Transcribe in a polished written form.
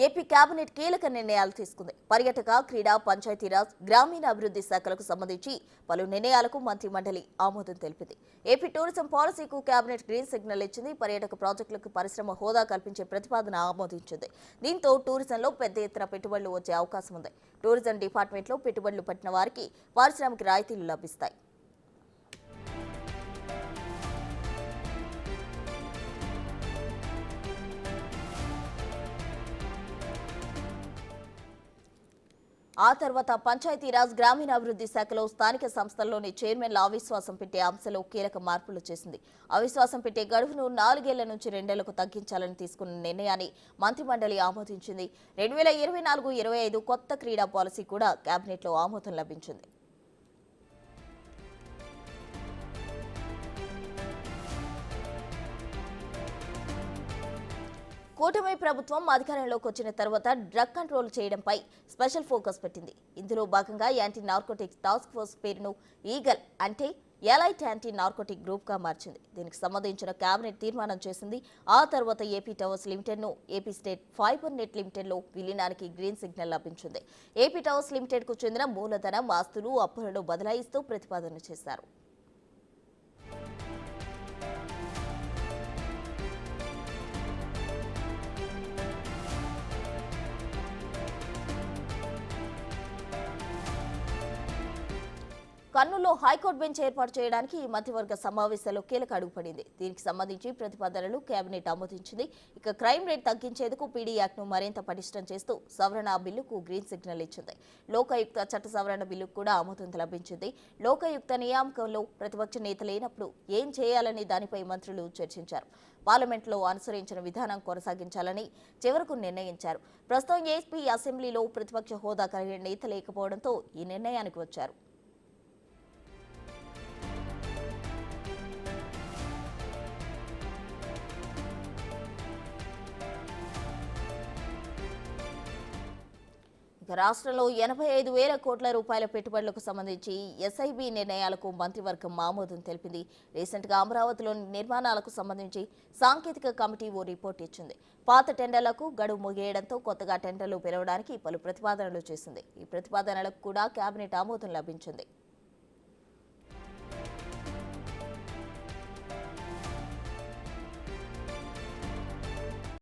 AP cabinet కీలక నిర్ణయాలు తీసుకుంది. పర్యాటక, క్రీడా, పంచాయతీరాజ్, గ్రామీణాభివృద్ధి శాఖలకు సంబంధించి పలు నిర్ణయాలకు మంత్రి మండలి ఆమోదం తెలిపింది. ఏపీ టూరిజం పాలసీకు కేబినెట్ గ్రీన్ సిగ్నల్ ఇచ్చింది. పర్యాటక ప్రాజెక్టులకు పరిశ్రమ హోదా కల్పించే ప్రతిపాదన ఆమోదించింది. దీంతో టూరిజంలో పెద్ద ఎత్తున పెట్టుబడులు వచ్చే అవకాశం ఉంది. టూరిజం డిపార్ట్మెంట్లో పెట్టుబడులు పెట్టిన వారికి పారిశ్రామిక రాయితీలు లభిస్తాయి. ఆ తర్వాత పంచాయతీరాజ్, గ్రామీణాభివృద్ధి శాఖలో స్థానిక సంస్థల్లోని చైర్మన్ల అవిశ్వాసం పెట్టే అంశంలో కీలక మార్పులు చేసింది. అవిశ్వాసం పెట్టే గడువును 4 ఏళ్ల నుంచి 2 ఏళ్లకు తగ్గించాలని తీసుకున్న నిర్ణయాన్ని మంత్రిమండలి ఆమోదించింది. 2024-25 కొత్త క్రీడా పాలసీ కూడా కేబినెట్లో ఆమోదం లభించింది. కూటమి ప్రభుత్వం అధికారంలోకి వచ్చిన తర్వాత డ్రగ్ కంట్రోల్ చేయడంపై స్పెషల్ ఫోకస్ పెట్టింది. ఇందులో భాగంగా యాంటీ నార్కోటిక్స్ టాస్క్ ఫోర్స్ పేరును ఈగల్ అంటే ఎలైట్ యాంటీ నార్కోటిక్ గ్రూప్ గా మార్చింది. దీనికి సంబంధించిన కేబినెట్ తీర్మానం చేసింది. ఆ తర్వాత ఏపీ టవర్స్ లిమిటెడ్ ను AP state fibre net limited లో విలీనానికి గ్రీన్ సిగ్నల్ లభించింది. ఏపీ టవర్స్ లిమిటెడ్ కు చెందిన మూలధనం, ఆస్తులు, అప్పులను బదలాయిస్తూ ప్రతిపాదన చేశారు. కర్నూలులో హైకోర్టు బెంచ్ ఏర్పాటు చేయడానికి ఈ మధ్యవర్గ సమావేశాల్లో కీలక అడుగుపడింది. దీనికి సంబంధించి ప్రతిపాదనలు కేబినెట్ ఆమోదించింది. ఇక క్రైమ్ రేట్ తగ్గించేందుకు పీడీ యాక్ట్ను మరింత పటిష్టం చేస్తూ సవరణ బిల్లుకు గ్రీన్ సిగ్నల్ ఇచ్చింది. లోకాయుక్త చట్ట సవరణ బిల్లుకు కూడా ఆమోదం లభించింది. లోకాయుక్త నియామకంలో ప్రతిపక్ష నేత లేనప్పుడు ఏం చేయాలని దానిపై మంత్రులు చర్చించారు. పార్లమెంట్లో అనుసరించిన విధానం కొనసాగించాలని చివరకు నిర్ణయించారు. ప్రస్తుతం ఏపీ అసెంబ్లీలో ప్రతిపక్ష హోదా కలిగిన నేత లేకపోవడంతో ఈ నిర్ణయానికి వచ్చారు. రాష్ట్రంలో 85,000 కోట్ల రూపాయల పెట్టుబడులకు సంబంధించి ఎస్ఐబి నిర్ణయాలకు మంత్రివర్గం ఆమోదం తెలిపింది. రీసెంట్ గా అమరావతిలోని నిర్మాణాలకు సంబంధించి సాంకేతిక కమిటీ ఓ రిపోర్ట్ ఇచ్చింది. పాత టెండర్లకు గడువు ముగియడంతో కొత్తగా టెండర్లు పిలవడానికి పలు ప్రతిపాదనలు చేసింది. ఈ ప్రతిపాదనలకు కూడా కేబినెట్ ఆమోదం లభించింది.